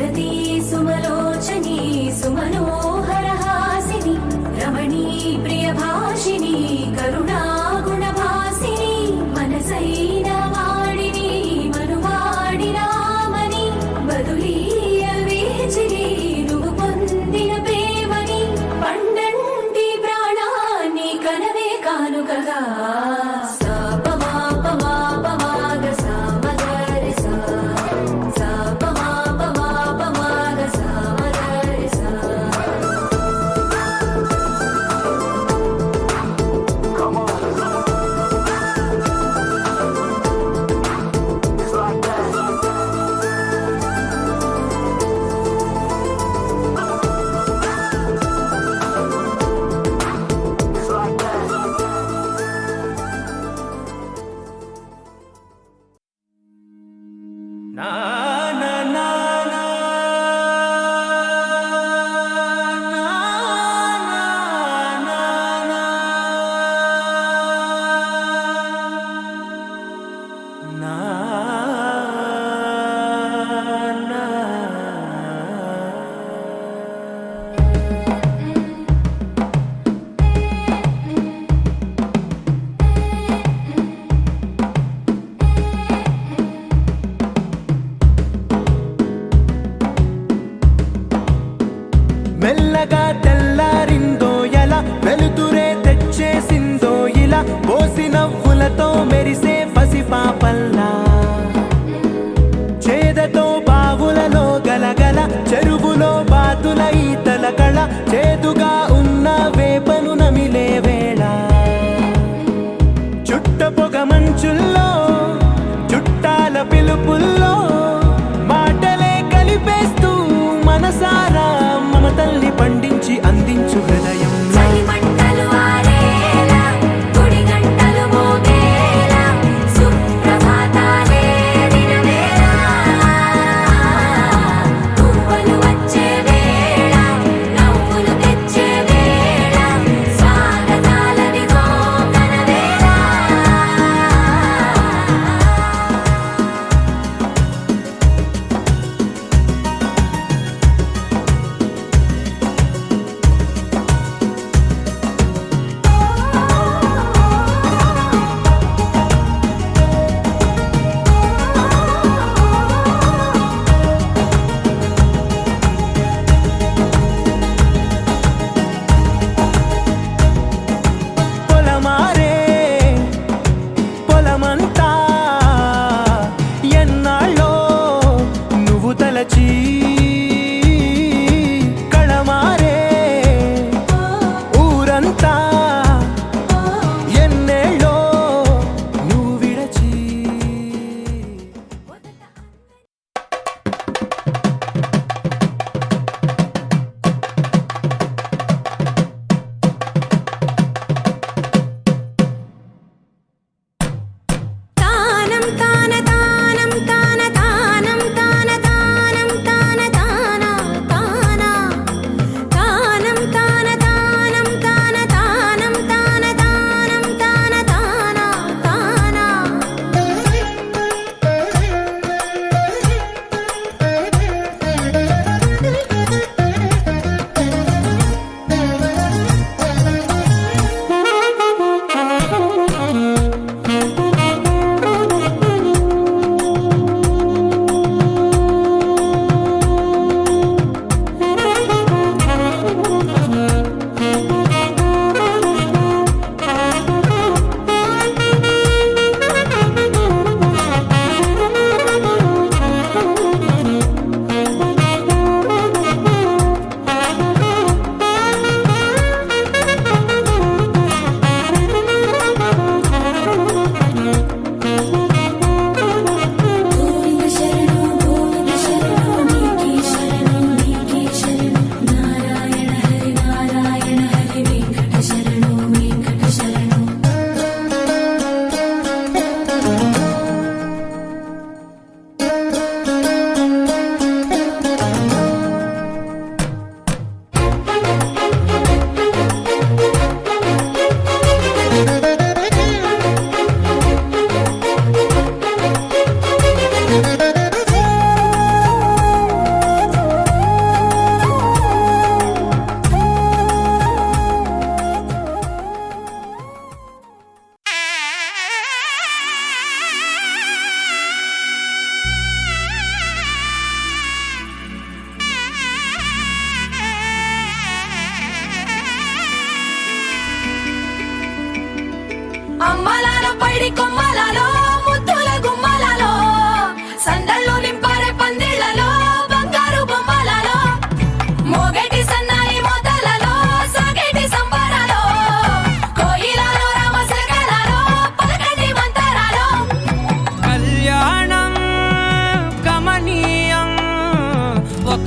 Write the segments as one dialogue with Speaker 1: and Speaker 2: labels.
Speaker 1: सुदती सुमलोचनी सुमनोहरहासिनी रमणी प्रियभाषिणी करुणा गुणभासिनी मनसैन वाडिनी मनुवाडि रामनी बदुलीय वेचिनी నువ్వు పొందిన ప్రేమని పండంటి ప్రాణాన్ని కనవే కానుకగా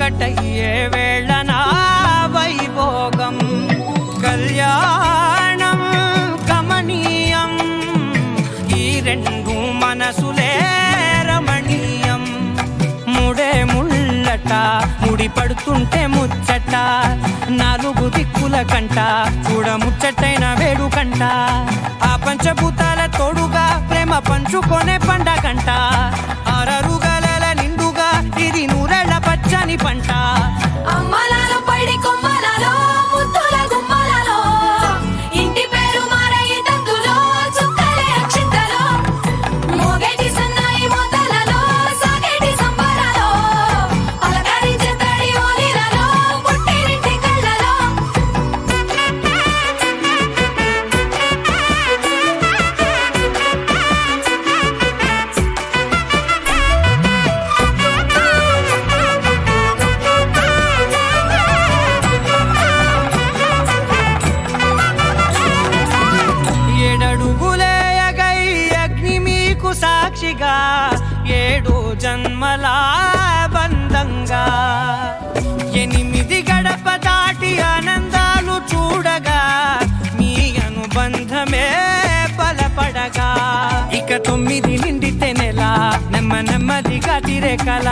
Speaker 2: ఒకటయ్యే వేళ నా వైభోగం కళ్యాణం కమనీయం ఈ రెండు మనసులే రమణీయం ముడే ముళ్ళట ముడి పడుతుంటే ముచ్చట నాలుగు దిక్కుల కంట చూడ ముచ్చటైన వేడుకంట ఆ పంచభూతాల తోడుగా ప్రేమ పంచుకొనే పండగంట ఆరరుగల నిండుగా ఇది నూరెళ్ళ పచ్చని పంట
Speaker 1: అమ్మలాలో పడి కొమ్మలలో ముద్దుల గుమ్మలలో ఇంటి పేరు మారయి తందులో చుక్కలే అక్షింతలో మోగేటి సన్నాయి మోతలలో సాగేటి సంబరాలో పలకరించే తడి ఓలిలలో పుట్టినింటి కళ్ళలో
Speaker 2: ఏడడుగులేయగై అగ్ని మీకు సాక్షిగా ఏడు జన్మల బంధంగా ఎనిమిది గడప దాటి ఆనందాలు చూడగా మీ అనుబంధమే బలపడగా ఇక 9 నిండితే నెల నెమ్మదిగా తిరే కల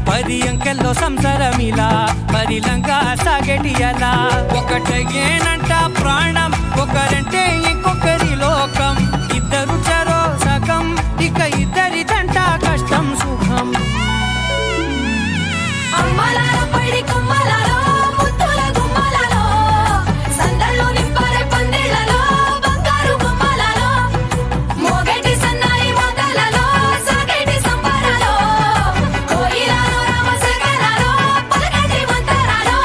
Speaker 2: 10 అంకెల్లో సంసారమిలా పరిలంగా సాగేటియలా ఒకటేనంట ప్రాణం ఒకరంటే ఇంకొకరి లోకం ఇద్దరు చరో సగం ఇక ఇద్దరిదంట కష్టం సుఖం
Speaker 1: అమ్మలాలో పడి కొమ్మలలో ముద్దుల గుమ్మలలో సందళ్ళు నింపరే పందిళ్ళలో బంగారు గుమ్మలలో మోగేటి సన్నాయి మోతలలో సాగేటి సంబరాలో కోయిలలో రామశకరాలో పలకటి మంతరాలో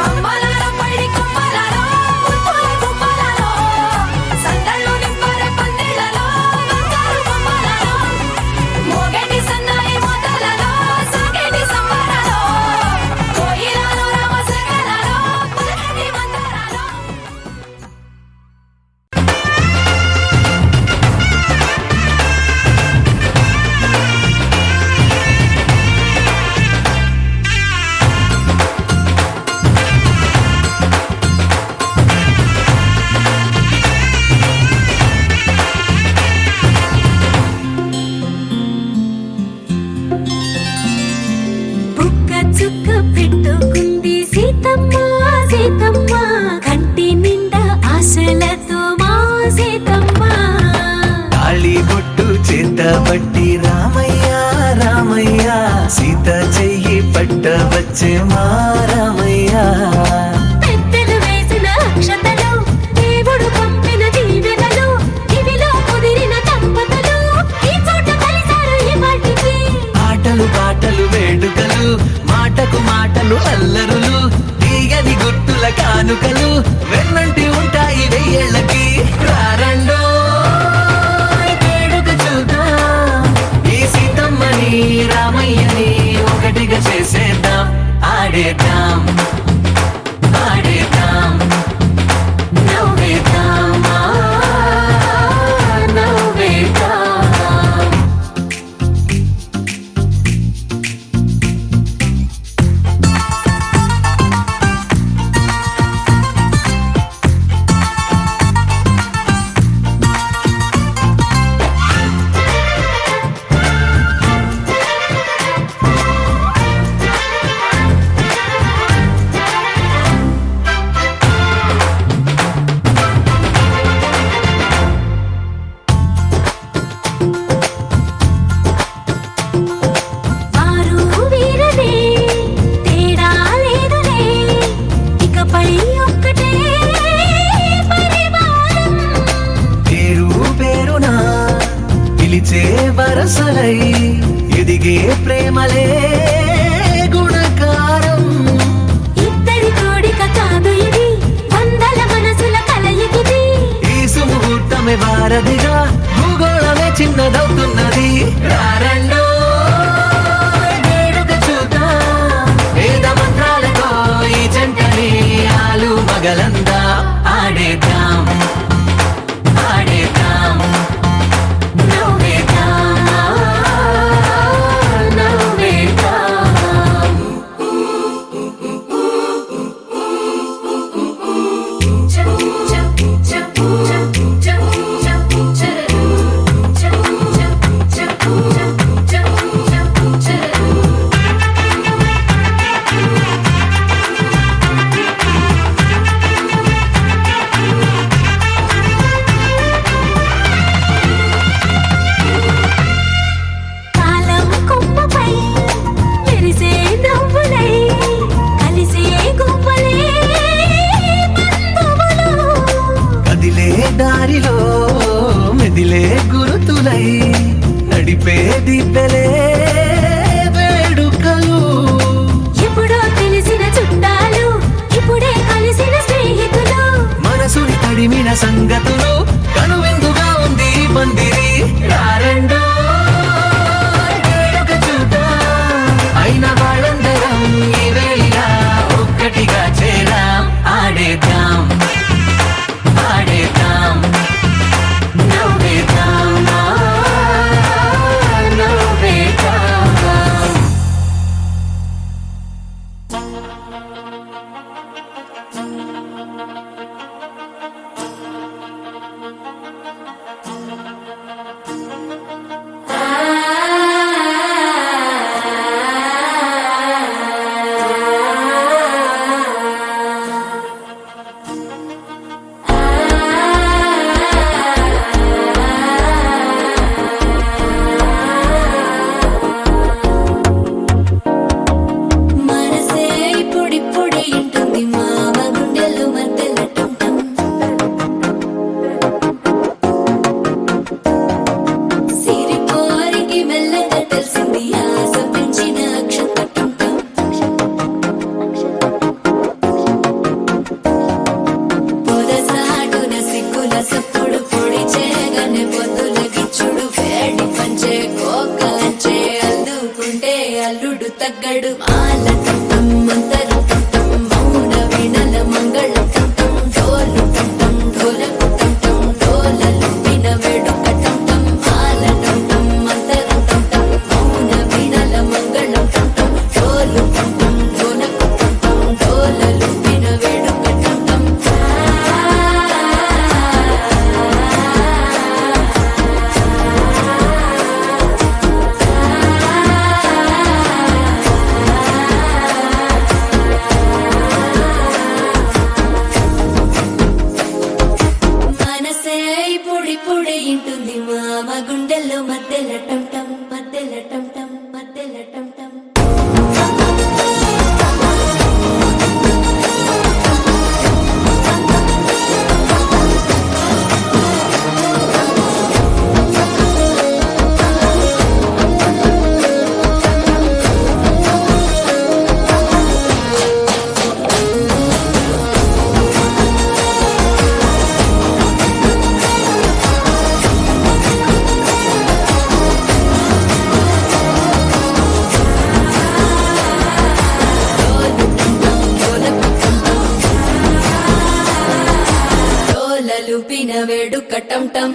Speaker 1: అమ్మలాలో పడి కొమ్మలలో ముద్దుల గుమ్మలలో సందళ్ళు నింపరే పందిళ్ళలో బంగారు గుమ్మలలో మోగేటి సన్నాయి మోతలలో సాగేటి సంబరాలో కోయిలలో రామశకరాలో పలకటి మంతరాలో బుక్క చుక్క పెట్టుకుంది సీతమ్మ సీతమ్మ కంటి నిండా ఆశలతో మా సీతమ్మ
Speaker 3: తాళి బొట్టు చేత పట్టి రామయ్య రామయ్య సీత చెయ్యి పట్ట వచ్చే మా రామయ్య
Speaker 1: పెద్దలు వేసిన అక్షతలు దేవుడు పంపిన దీవెనలు ఇవిలో కుదిరిన దంపతులు ఈ చోట కలిసారు ఈ వాటికి
Speaker 3: ఆటలు పాటలు వేడుకలు మాటకు మాటలు అల్లరులు తీయని గుర్తుల కానుకలు వెన్నంటి ఉంటాయి వెయ్యేళ్ళకి రారండో వేడుక చూద్దాం ఈ సీతమ్మని రామయ్యని ఒకటిగా చేసేద్దాం ఆడేద్దాం ఆడేద్దాం
Speaker 1: నవ్వేద్దాం నవ్వేద్దాం వారు వీరనే తేడా లేదులే ఇకపై ఒక్కటే పరివారం
Speaker 3: పేరు పేరునా పిలిచే వరసలై ఎదిగే ప్రేమలే గుణకారం
Speaker 1: ఇద్దరి కోడిక కాదు ఇది వందల మనసుల కలయికిది
Speaker 3: ఈ సుముహూర్తమే వారధిగా భూగోళమే చిన్నదవుతున్నది రారండో వేడుక చూద్దాం వేద మంత్రాలతో ఈ జంటని ఆలు మగలందా ఆడేద్దాం ఆడేద్దాం
Speaker 1: నవ్వేద్దాం నవ్వేద్దాం అల్లుడు తగ్గడు మాల టం మంతరం టం మౌన వీణల మంగళం టం డోలు టం ఢోలకు టం డోలలు విన వేడుక టం మాల టం మంతరం టం మౌన వీణల మంగళం టం డోలు టం ఢోలకు టం డోలలు విన వేడుక టం మనసే పొడి పొడి ఇంటుంది మామ గుండెల్లో మధ్యల టం టం మధ్యల టం టం మధ్యల టం టం డోలలు పిన వేడుక టం టం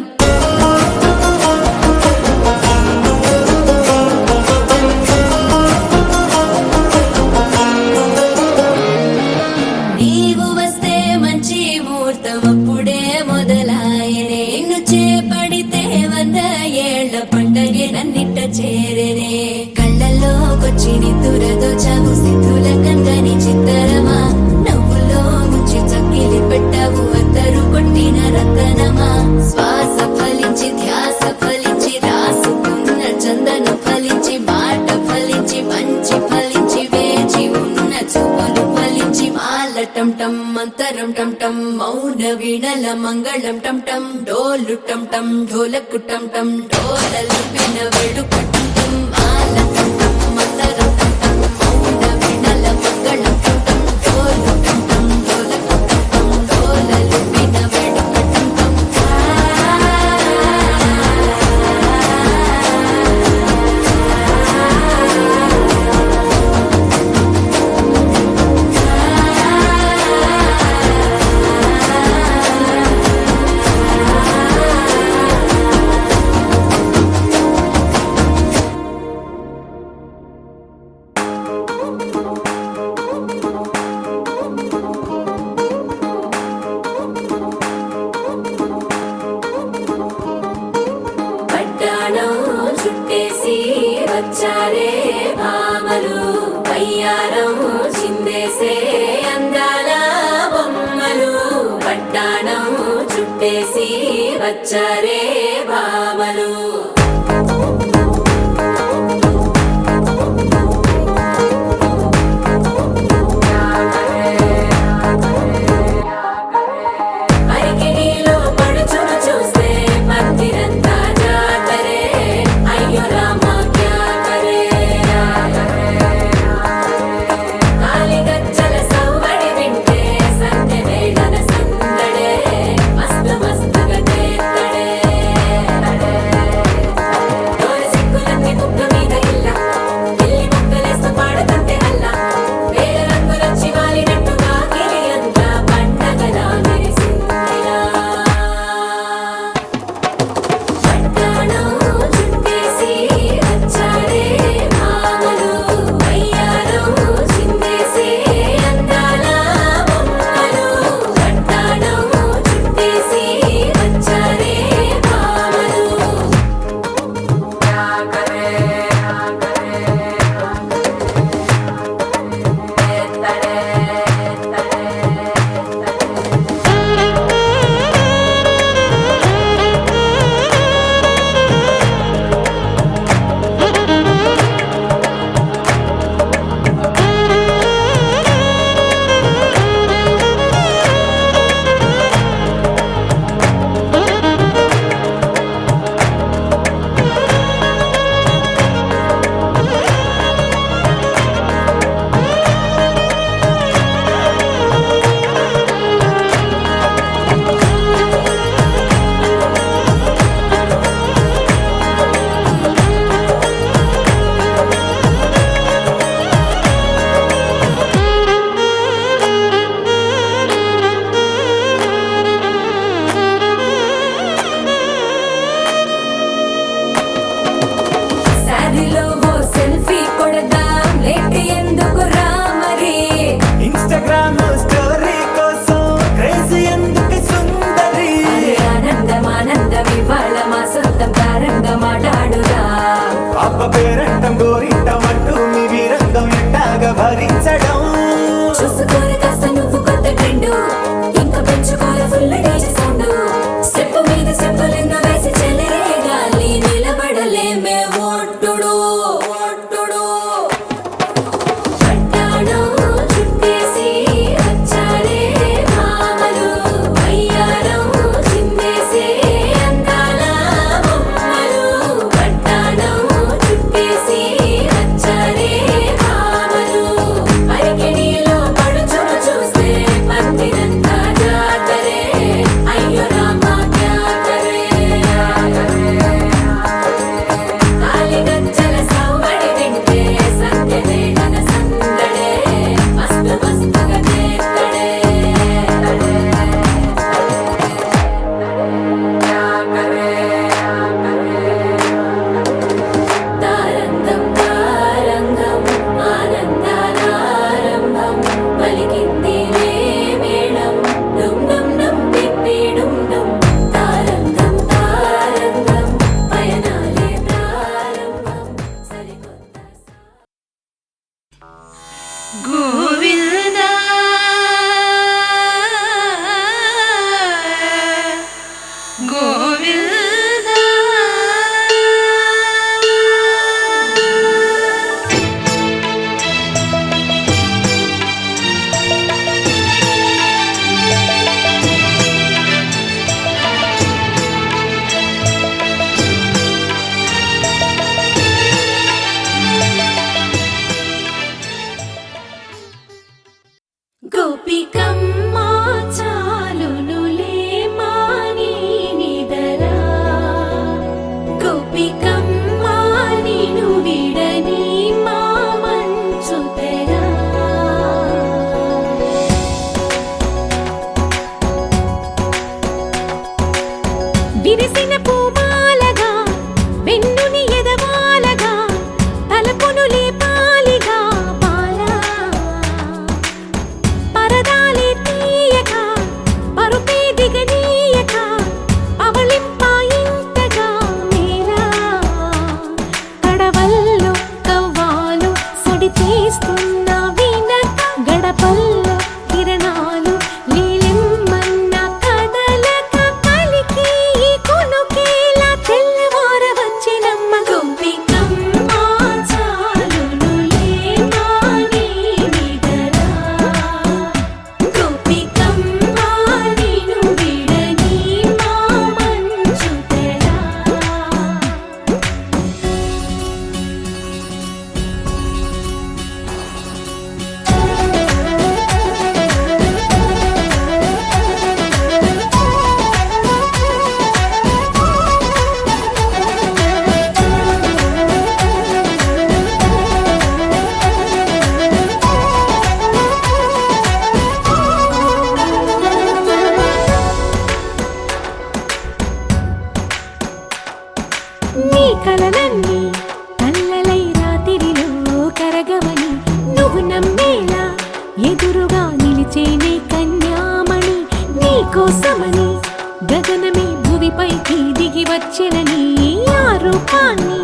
Speaker 1: నీవు వస్తే మంచి ముహూర్తం అప్పుడే మొదలాయనే నిన్ను చేపడితే 100 ఏళ్ల పండగే నన్నిట్ట చేరేనే కళ్ళల్లోకొచ్చి నిద్దురతో చావు సిద్ధుల కందని చిత్తరమా నవ్వులో ముంచి చక్కిలి పెట్టావు అద్దరు కొట్టిన రతనమా శ్వాస ఫలించి ధ్యాస ఫలించి రాసుకున్న చందన ఫలించి మాట ఫలించి మంచి ఫలించి వేచి ఉన్న చూపులు ఫలించి మాల టం టం మంతరం టం టం మౌన వీణల మంగళం టం టం డోలు టం టం ఢోలకు టం టం డోలలు విన వేడుక టం టం మాల టం టం మంతరం టం టం మౌన వీణల మంగళం టం టం డోలు టం టం ఢోలకు టం టం డోలలు విన వేడుక టం టం పట్టాణం చుట్టేసి వచ్చారే భామలు పయ్యారం చిందేసే అందాల బొమ్మలు పట్టాణం చుట్టేసి వచ్చారే భామలు అరికిడిలో పడుచును చూస్తే మందిరంతా జాతరే అయ్యో రామా క్యా కరే కాలిగజ్జల సవ్వడి వింటే సంధ్య వేళన సందడే మస్తు మస్తుగా చేస్తడే గోవింద గోవింద గోపికమ్మా చాలునులే మాని నిదరా గోపికమ్మా నిను విడని మా మంచు తెరా విరిసిన పూమాలగా వెన్నుని ఎదవాలగా తలపును లేపాలిగా బాలా పరదాలే తీయక పరుపే దిగనీయక అవళింపాయింతగా మేరా కడవల్లో కవ్వాలు సడి చేస్తున్న వినక గడపల్లో కిరణాలు నీలిమ్మన్న కదలక కలికి కొనుకేలా తెల్లవార వచ్చినమ్మ గోపికమ్మ చాలునులే మాని నిదరా గోపికమ్మ నిను విడని మా మంచు తెరా నీ కలలన్నీ కల్లలై రాత్రిలో కరగవని నువ్వు నమ్మేలా ఎదురుగా నిలిచేనే కన్యామణి నీ కోసమని గగనమే భువిపైకి దిగి వచ్చెనని ఆ రూపాన్ని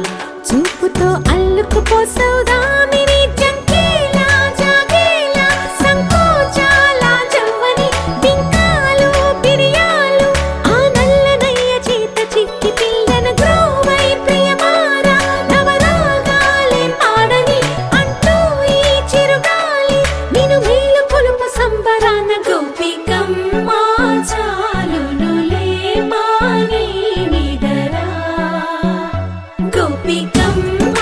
Speaker 1: చూపుతో అల్లుకుపోసౌదామిని జంకేలా జాగేలా సంకోచాల జవ్వని బింకాలు బిరియాలు ఆ నల్లనయ్య చేత చిక్కి పిల్లన గ్రోవై ప్రియమారా నవరాగాలే పాడని అంటూ ఈ చిరుగాలి నిను మేలు కొలుపు సంబరాన గోపికమ్మ చాలునులే మాని నిదరా గోపికమ్మ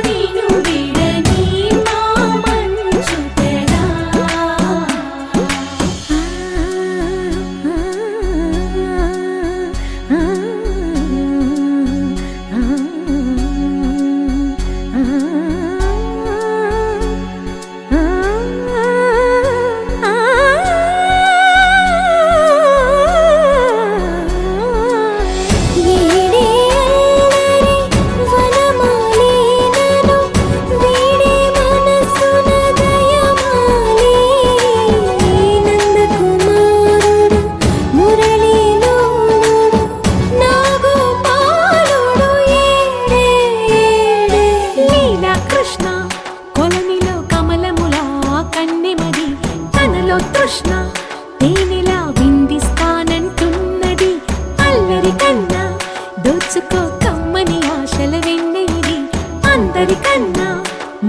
Speaker 1: నిను విడని మా మంచు తెరా వీడే అల్లరి వనమాలినను వీడే మనసున దయమాలి నందకుమారుడు మురళీలోనుడు నాగోపాలుడు ఏడే లీలా కృష్ణ కొలనిలో కమలములా కన్నెమది తనలో తృష్ణ తేనెలా విందిస్తానంటున్నది అల్లరి కన్నా దోచుకో కమ్మని ఆశల వెన్నెయిది అందరికన్నా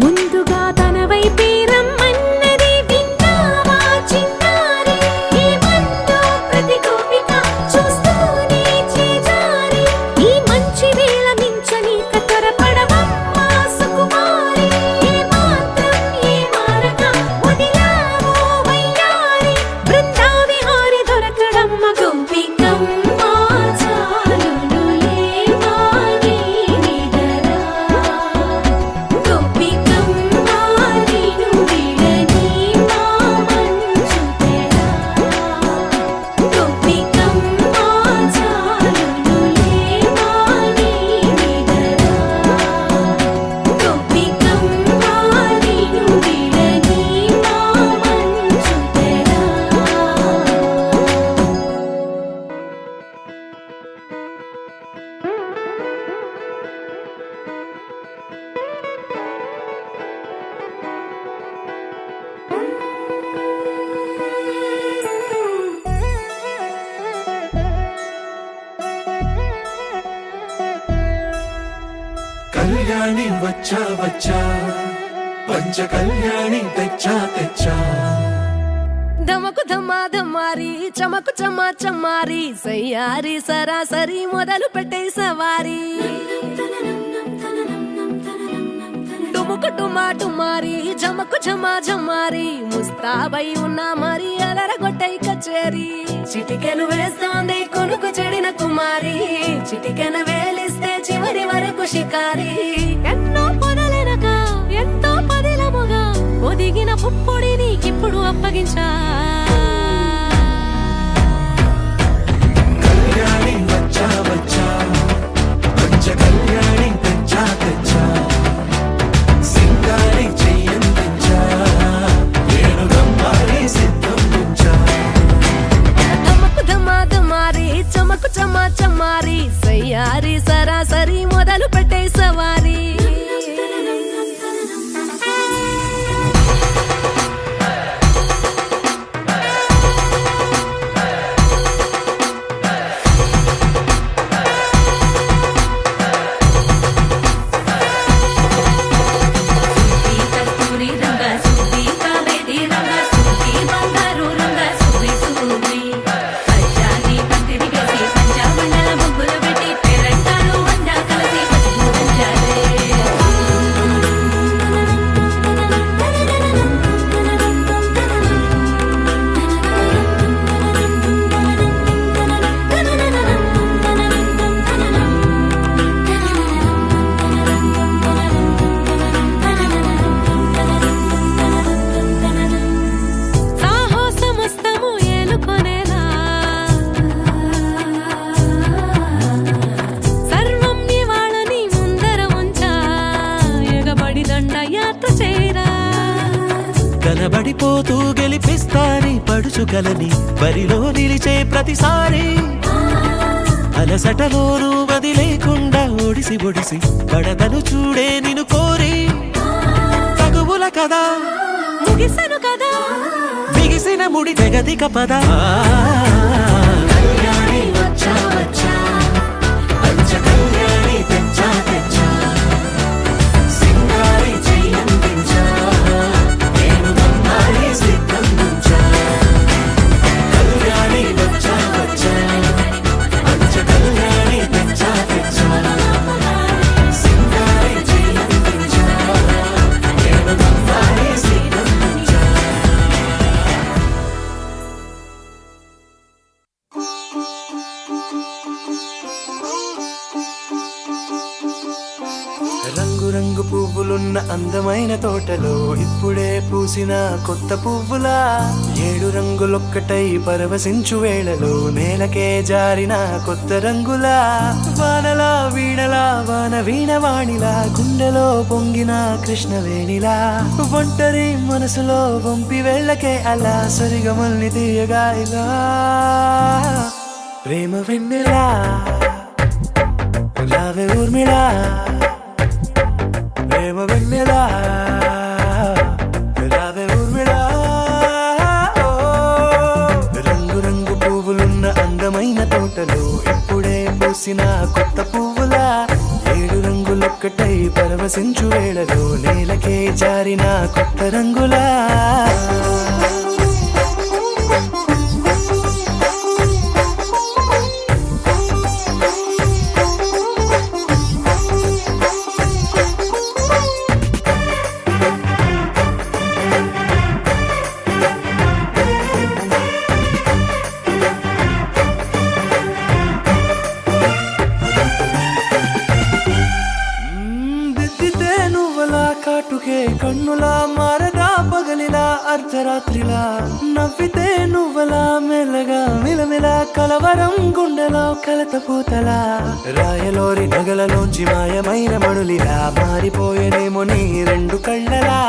Speaker 1: ముందుగా తన వైపే రమ్మన్నది విన్నావా చిన్నారి ఈ మందో ప్రతి గోపిక చూస్తూనే చేజారి ఈ మంచి వేళ మించని కతరపడవమ్మ సుకుమారి ఏ మాత్రం ఏ మారక వదిలావో వయ్యారి బృందావిహారి దొరకడమ్మ గోపికమ్మ చాలునులే మాని నిదరా గోపికమ్మ నిను
Speaker 3: కళ్యాణి వచ్చా వచ్చా పంచ కళ్యాణి తెచ్చా తెచ్చా
Speaker 4: ధమకు ధమా ధమారి చమకు చమా చమారి సయ్యారి సరాసరి మొదలు పెట్టే సవారి డుముకు డుమా డుమారి జమకు జమా జమారి ముస్తాబై ఉన్నా మరి అలరగొట్టై కచేరి చిటికెను వేస్తోంది కొనుకు చెడిన కుమారి చిటికెన వేలిస్తే చివరి వరకు షికారి ఎన్నో పొదలెనక ఎంతో పదిలముగా ఒదిగిన పుప్పొడి నీకిప్పుడు అప్పగించా
Speaker 3: కళ్యాణి వచ్చా వచ్చా పంచ కళ్యాణి తెచ్చా తెచ్చా సింగారి చెయ్యందించా ఏనుగమ్మారి సిద్ధందించా
Speaker 4: ధమకు ధమా ధమారి చమకు చమా చమారి సయ్యారి సరాసరి మొదలు పెట్టే సవారి
Speaker 1: కస్తూరి రంగ సుబ్బి కావేరి రంగ సుబ్బి బంగారు రంగ సుబ్బి సుబ్బి పచ్చాని పందిరి వేసి పంచమండల ముగ్గులు పెట్టి పేరంటాలు వండా కలిసి పసుపు వంచాలే
Speaker 4: సాహసమస్తము ఏలుకొనేలా సర్వం ఇవాళని ముందర ఉంచా ఎగబడి దండయాత్ర చేరా
Speaker 3: కనబడిపోతూ గెలిపిస్తాని పడుచుకలని బరిలో నిలిచే ప్రతిసారి అలసటలోనూ వదిలేకుండా ఒడిసి ఒడిసి పడతను చూడే నిన్ను కోరి తగువుల కదా
Speaker 4: ముగిసెను కదా
Speaker 3: బిగిసిన ముడి తెగదిక పద కళ్యాణి వచ్చా వచ్చా పంచ కళ్యాణి తెచ్చా తెచ్చా సింగారి చెయ్యందించా ఏనుగమ్మారి సిద్ధందించా కళ్యాణి వచ్చా వచ్చా పంచ కళ్యాణి తెచ్చా తెచ్చా సింగారి చెయ్యందించా ఏనుగమ్మారి సిద్ధందించా రంగు రంగు పువ్వులున్న అందమైన తోటలో ఇప్పుడే పూసిన కొత్త పువ్వులా 7 రంగులొక్కటై పరవశించు వేళలో నేలకే జారిన కొత్త రంగులా వానలా వీణలా వాన వీణవాణిలా గుండెలో పొంగిన కృష్ణవేణిలా ఒంటరి మనసులో వంపి వెళ్ళకే అలా సరిగమల్ని తీయగా ఇలా ప్రేమ వెన్నెలా రావే ఊర్మిళా ప్రేమ వెన్నెలా రావే ఊర్మిళా రంగు రంగు పువ్వులున్న అందమైన తోటలో ఇప్పుడే పూసిన కొత్త పువ్వులా 7 రంగులొక్కటై పరవశించు వేళలో నేలకే జారిన కొత్త రంగులా దిద్దితే నువ్వలా కాటుకే కన్నులా మారదా పగలిలా అర్ధరాత్రిలా నవ్వితే నువ్వలా మెల్లగా మిలమిలా కలవరం గుండెలో కలత పూతలా రాయలోరి నగలలోంచి మాయమైన మణులిలా మారిపోయేనేమో నీ 2 కళ్ళలా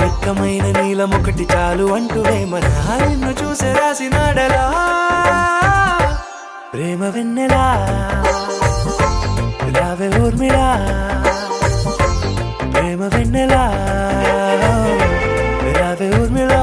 Speaker 3: నిక్కమైన నీలమొకటి చాలు అంటూ వేమన నిన్ను చూసే రాసినాడలా ప్రేమ వెన్నెలా రావే ఊర్మిళా ప్రేమ వెన్నెలా రావే ఊర్మిళా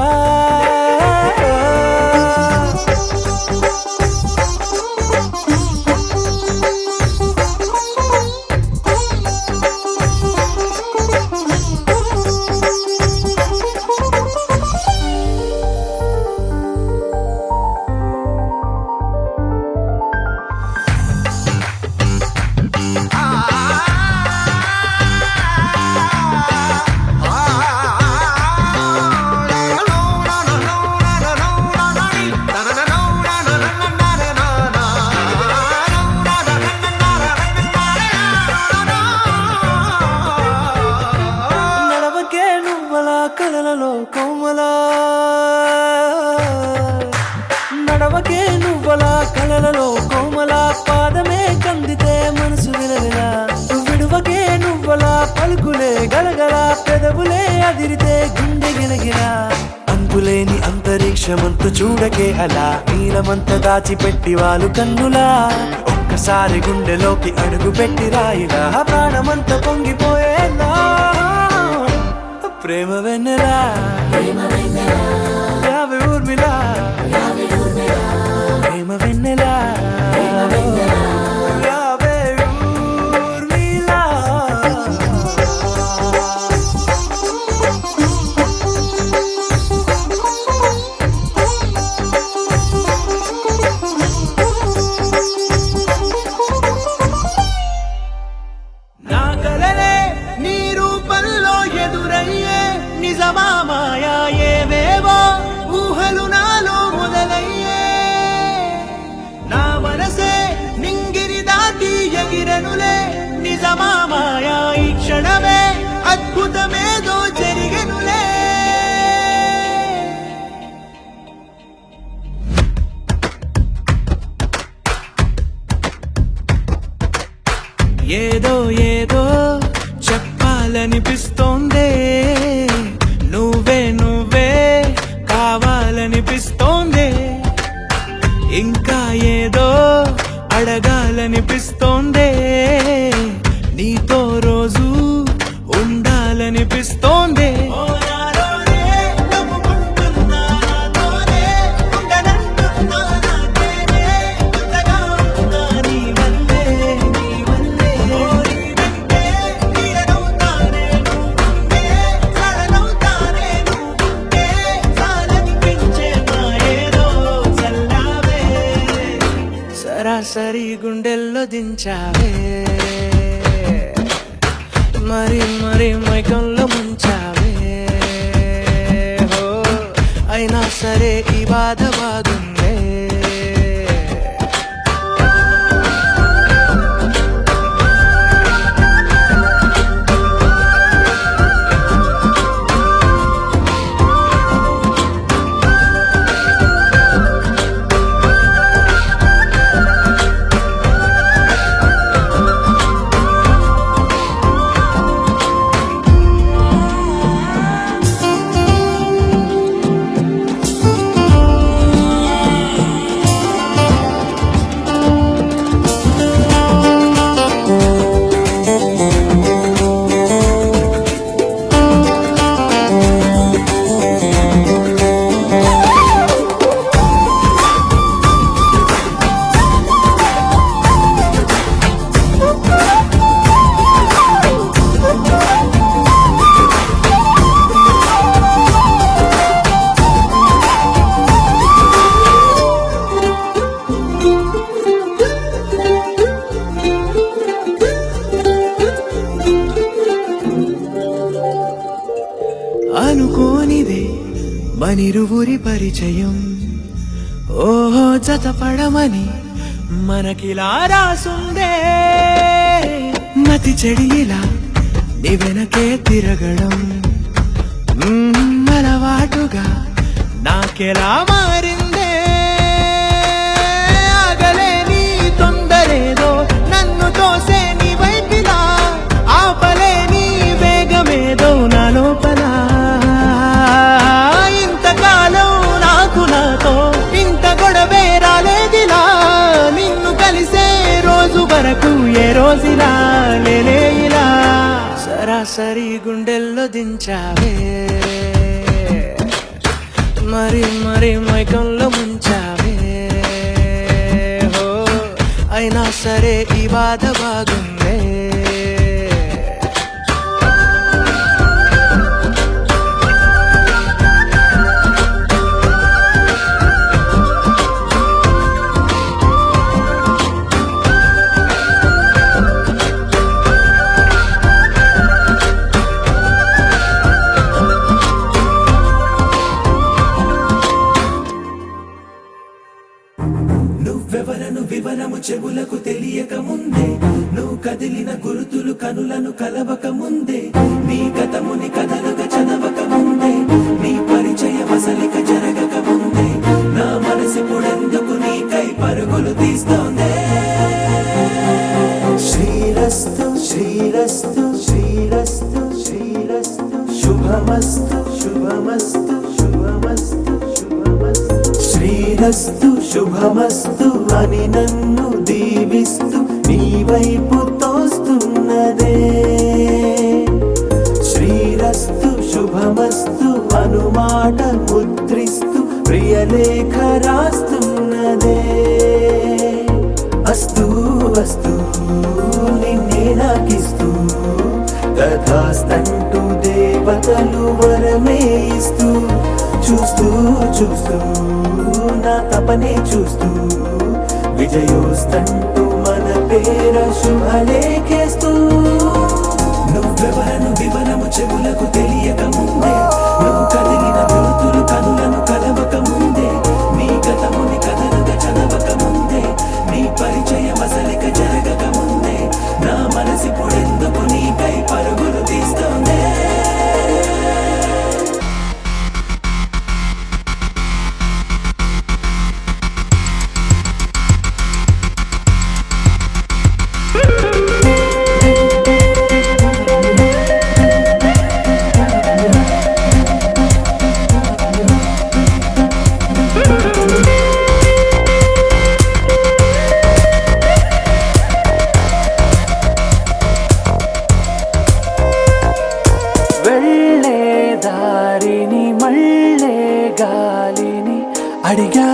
Speaker 3: నువ్వల కలలలో కోమల నడవకే నువ్వల కలలలో కోమల పాదమే కందితే మనసు విలవిల విడువకే నువ్వల పలుకులే గలగల పెదవులే అదిరితే గుండె గిలగిల అంతులేని అంతరిక్షమంతు చూడకే అలా నీలమంత దాచిపెట్టి వాళ్ళు కన్నులా ఒక్కసారి గుండెలోకి అడుగు పెట్టి రాయిలా ప్రాణమంత పొంగిపోయేలా ప్రేమ వెన్నెలా యావే ఊర్మిళ ప్రేమ వెన్నెలా యావే ఊర్మిళ
Speaker 2: నా కలలే నీ రూపంలో ఎదురయ్యే నిజమా మాయా ఏవేవో ఊహలు నాలో మొదలయ్యే నా మనసే నింగిరి దాటి ఎగిరనులే నిజమా మాయా ఈ క్షణమే అద్భుతమేదో జరిగెనులే ఏదో ఏదో చెప్పాలనిపిస్తోందే నువ్వే నువ్వే కావాలనిపిస్తోందే ఇంకా ఏదో అడగాలనిపిస్తోందే నీతో రోజు ఉండాలనిపిస్తోందే సరాసరి గుండెల్లో దించావే మరి మరి మైకంలో ముంచావే హో అయినా సరే ఈ బాధ బాగుందే అనుకోనిదే మనిరువురి పరిచయం ఓహో జతపడమని మనకిలా రాసుందే మతి చెడిలా నీ వెనకే తిరగడం అలవాటుగా నాకెలా మారిందే ఆగలేని తొందరేదో నన్ను తోసే నీ వైపిలా ఆపలేని వేగమేదో నా లోపల ఇంతకాలం నాకు నాతో ఇంత గొడవే రాలేదిలా నిన్ను కలిసే రోజు వరకు ఏ రోజులా లేలే ఇలా సరాసరి గుండెల్లో దించావే మరి మరి మైకంలో ముంచావే హో అయినా సరే ఈ బాధ బాగుందే
Speaker 3: నువ్వెవరను వివరము చెవులకు తెలియక ముందే నువ్వు కదిలిన గురుతులు కనులను కలవక ముందే నీ గతముని కథలుగా చదవక శుభమస్తు శుభమస్తు శుభమస్తు శ్రీరస్తు శుభమస్తు అని నన్ను దీవిస్తూ నీ వైపు తోస్తున్నదే శ్రీరస్తు శుభమస్తు అనుమాట ముద్రిస్తూ ప్రియలేఖ రాస్తున్నదే అస్తు అస్తు నిన్నే నాకిస్తూ తథాస్తంటూ దేవతలు వరమే ఇస్తూ చూస్తూ చూస్తూ నా తపనే చూస్తూ విజయోస్తంటూ మన పేర శుభలేఖేస్తూ నువ్వెవరను వివరము చెవులకు తెలియక ముందే నువ్వు కదిలిన గుర్తులు కనులను కలవక ముందే నీ గతముని కథలుగా చదవక ముందే నీ పరిచయం అసలిక జరగక ముందే నా మనసిప్పుడెందుకు నీకై పరుగులు తీస్తోందే
Speaker 2: వెళ్ళే దారిని మళ్ళే గాలిని అడిగా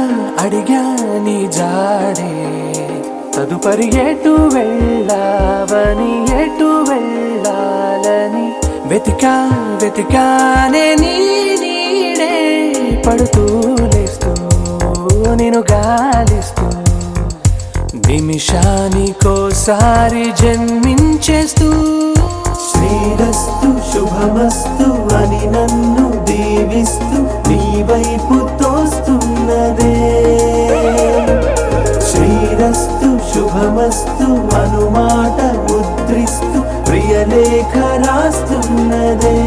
Speaker 2: అడిగా నీ జాడే తదుపరి ఎటు వెళ్ళావని ఎటు వెళ్ళాలని వెతికా వెతికానే నీ నీడే పడుతూ లేస్తూ నేను గాలిస్తూ నిమిషానికోసారి జన్మించేస్తూ
Speaker 3: శ్రీరస్తు శుభమస్తు అని నన్ను దీవిస్తూ నీ వైపు తోస్తున్నదే శ్రీరస్తు శుభమస్తు అనుమాట ముద్రిస్తూ ప్రియలేఖ రాస్తున్నదే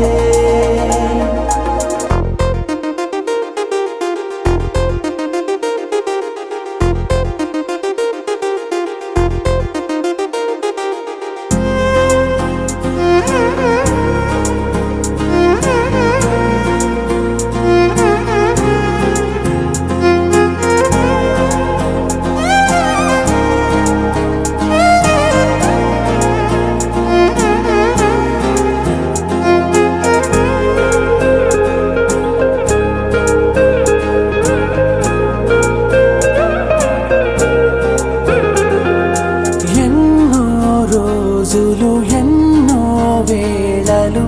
Speaker 2: ఎన్నో వేళలు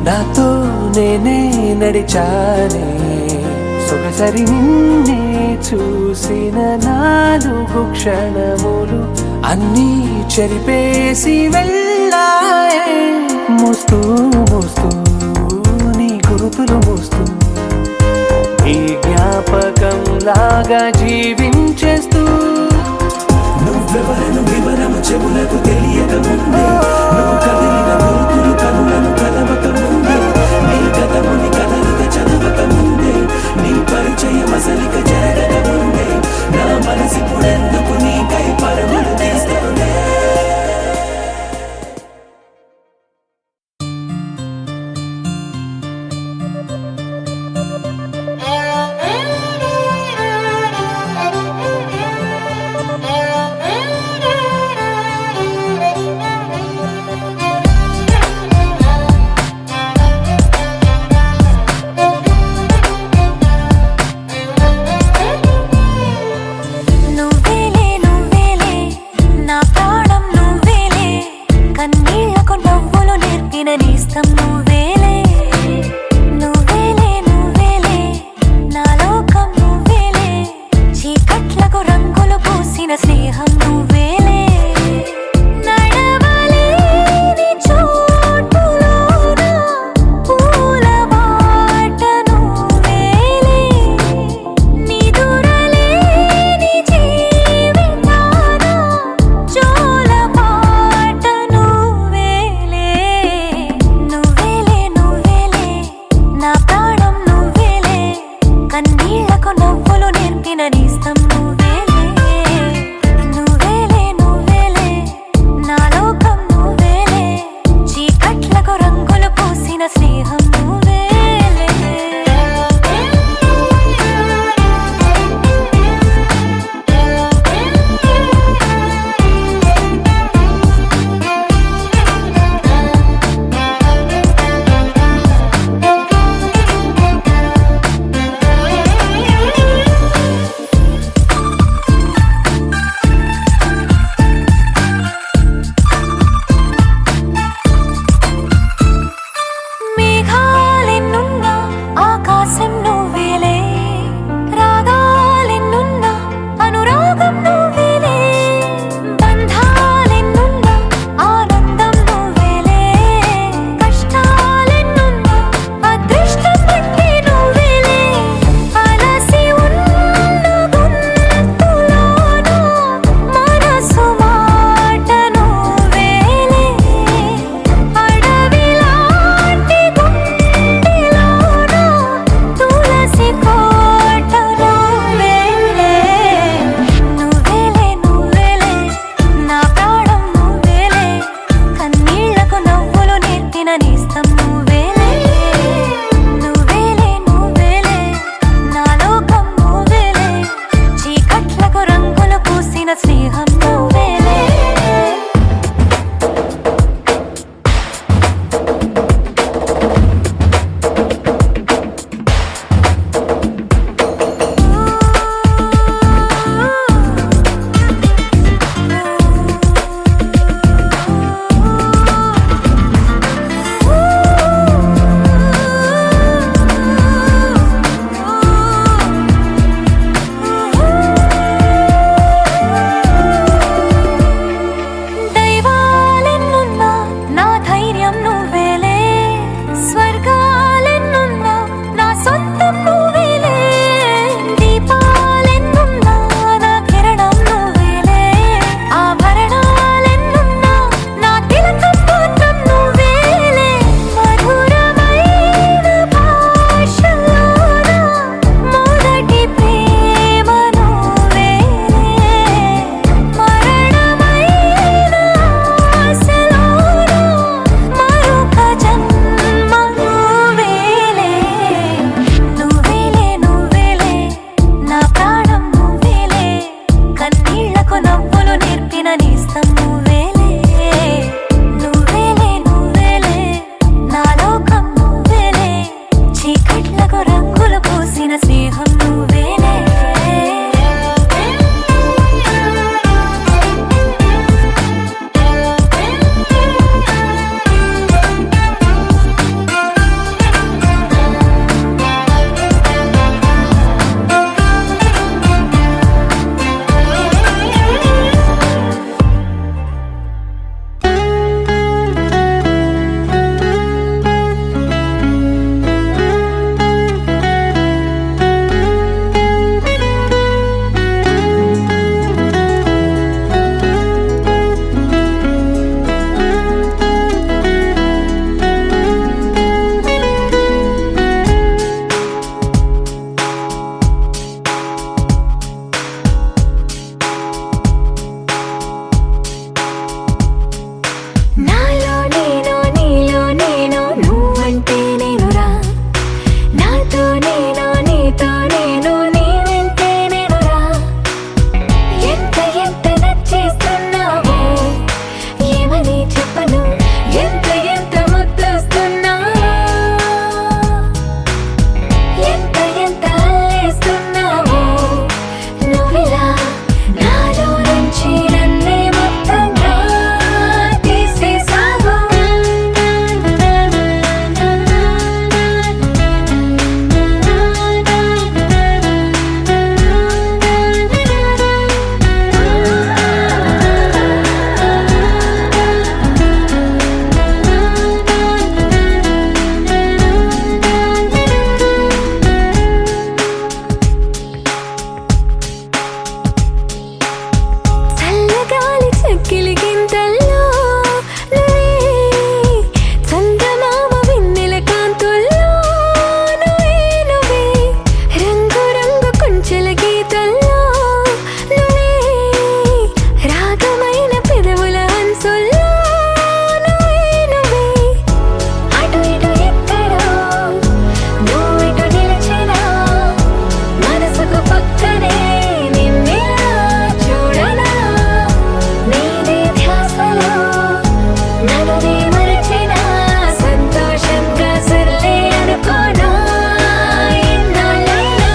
Speaker 2: నాతో నేనే నడిచానే సొగసరి నిన్నే చూసిన 4 క్షణములు అన్నీ చెరిపేసి వెళ్ళాయే మోస్తూ మోస్తూ నీ గురుతులు మోస్తూ ఈ జ్ఞాపకం లాగా జీవించేస్తూ
Speaker 3: నువ్వెవరను వివరము చెవులకు తెలియక ముందే నువ్వు కదిలిన గుర్తులు కనులను కలవక ముందే నీ గతముని కథలుగా చదవక ముందే నీ పరిచయం అసలిక జరగక ముందే నా మనసిప్పుడెందుకు నీకై పరుగులు తీస్తోందే
Speaker 4: స్నేహం నువ్వేలే చెట్లకు రంగులు పూసిన స్నేహం నువ్వేలే నాలో నేను నీలో నేను నువ్వంటే నేనురా నాతో నేను నీతో నేను నీ వెంటే నేనురా ఎంత ఎంత నచ్చేస్తున్నావో ఏమని చెప్పను ఎంత ఎంత ముద్దొస్తున్నావో ఎంత ఎంత అల్లేస్తున్నావో నువ్విలా నాలో నుంచి నన్నే మొత్తంగా తీసేసావు చల్లగాలి చక్కిలి గింతల్లో నువ్వే చందమామ వెన్నెల కాంతుల్లో నువ్వే నువ్వే రంగు రంగు కుంచెల గీతల్లో నువ్వే రాగమైన పెదవుల హంసుల్లో నువ్వే నువ్వే అటు ఇటు ఎక్కడో నువ్విటు నిలిచినా మనసుకు పక్కనే నిన్నిలా చూడనా నీదే ధ్యాసలో నన్ను నీ మరచినా సంతోషంగా సర్లే అనుకోనా ఇన్నాళ్ళైనా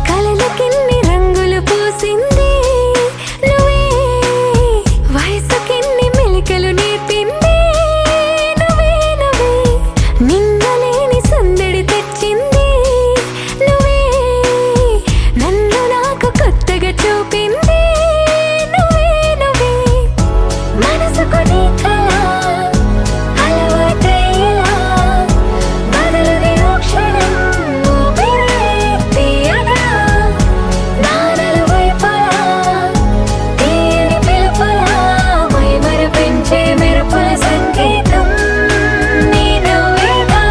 Speaker 4: కలలకెన్ని రంగులు పూసింది నువ్వే వయసుకెన్ని మెలికలు నేర్పింది నువ్వే నువ్వే నిన్నలేని సందడి తెచ్చింది నువ్వే నన్ను నాకు కొత్తగా చూపింది నువ్వే నువ్వే మనసుకు నీ కళ అలవాటయ్యేలా బదులుది ఓ క్షణం ఊపిరే తీయగా నా నలువైపులా తీయని పిలుపులా మైమరపించే మెరుపుల సంగీతం నీ నవ్వేగా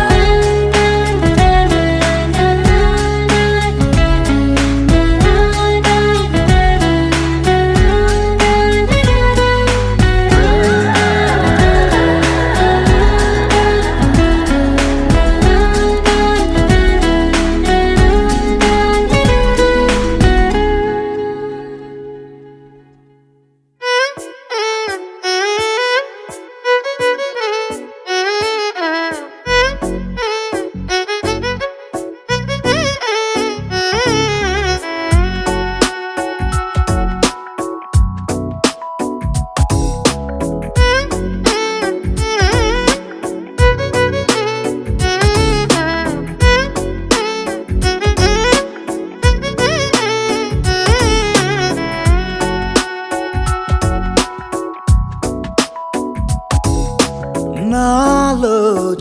Speaker 2: నాలో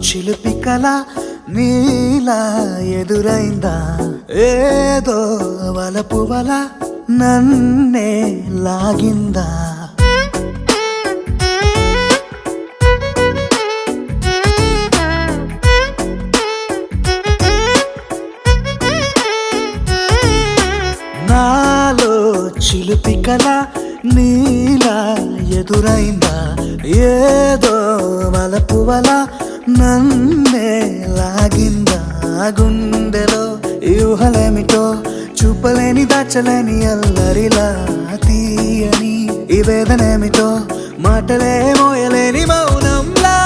Speaker 2: చిలిపి కల నీలా ఎదురైందా ఏదో వలపు వల నన్నే లాగిందా కల నీలా ఎదురైందా ఏదో వలపు వల నన్నే లాగిందా గుండెలో యూహలేమిటో చూపలేని దాచలేని అల్లరిలా తీయని ఈ వేదనేమిటో మాటలే మోయలేని మౌనంలా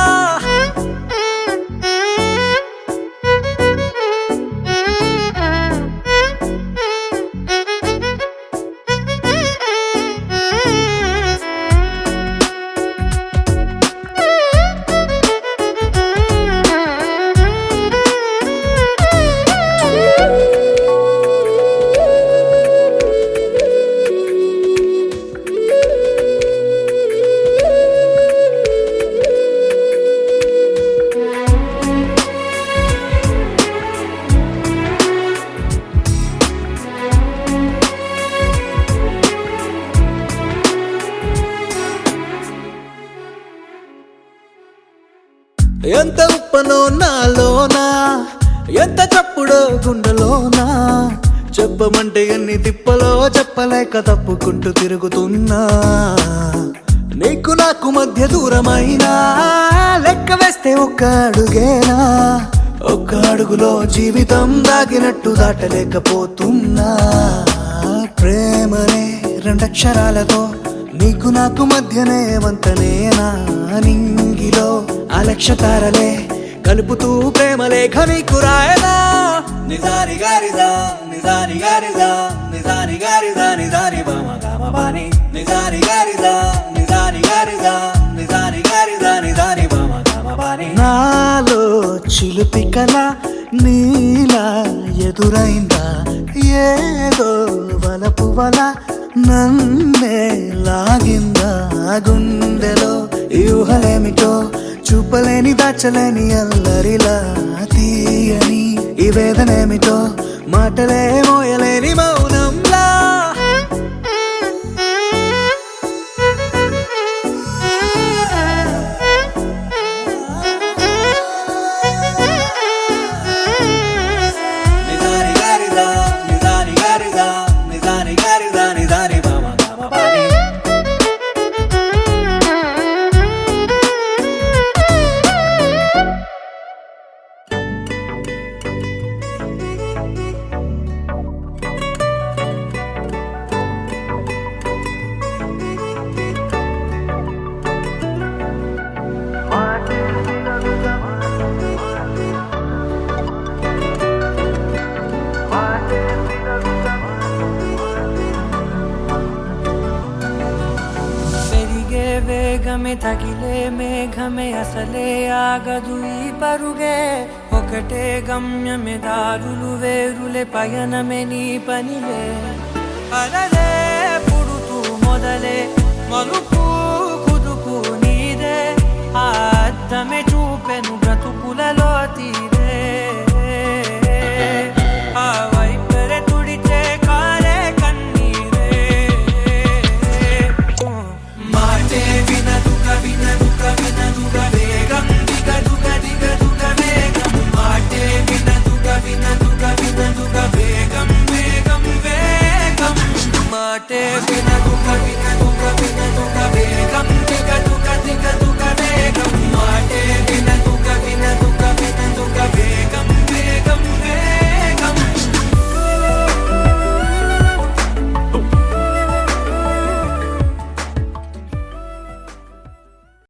Speaker 2: ఎంత ఉప్పనో నాలోనా ఎంత చప్పుడో గుండెలోనా చెప్పమంటే ఎన్ని తిప్పలో చెప్పలేక తప్పుకుంటూ తిరుగుతున్నా నీకు నాకు మధ్య దూరమైనా లెక్క వేస్తే ఒక్క అడుగేనా ఒక్క అడుగులో జీవితం దాగినట్టు దాటలేకపోతున్నా ప్రేమనే రెండక్షరాలతో నీకు నాకు మధ్యనే వంతనేనా నింగిలో అలక్ష్య తారలే కలుపుతూ ప్రేమ లేఖ నీకు రాయనా నిజాని గారిజా నిజాని గారిజా నిజాని గారిజా నిజాని బామ గామ బాని నిజాని గారిజా నిజాని గారిజా నిజాని గారిజా నిజాని బామ గామ బాని నాలో చిలుపి కల నీలా ఎదురైందా ఏదో వలపు వల నన్నే లాగిందా గుండెలో యూహలేమిటో చూపలేని దాచలేని అల్లరిలా తీయని ఈ వేదనేమిటో మాటలే మోయలేని మౌనంలా నిజాని గారిజా నిజాని గారిజా నిజాని గారిజా నిజాని బామ గామ బాని
Speaker 5: పెరిగే వేగమే తగిలే మేఘమే అసలే ఆగదు ఈ పరుగే ఒకటే గమ్యమే దారులు వేరులే పయనమే నీ పనిలే అలలే పుడుతూ మొదలే మలుపు కుదుపు నీదే ఆ అద్దమే చూపెను బ్రతుకులలో తీరే ఆ వైపరే తుడిచే కారే కన్నీరే
Speaker 3: మాటే వినదుగ వినదుగ వినదుగ వేగం దిగదుగ దిగదుగ వేగం మాటే వినదుగ వినదుగ వినదుగ వేగం వేగం వేగం
Speaker 5: మాటే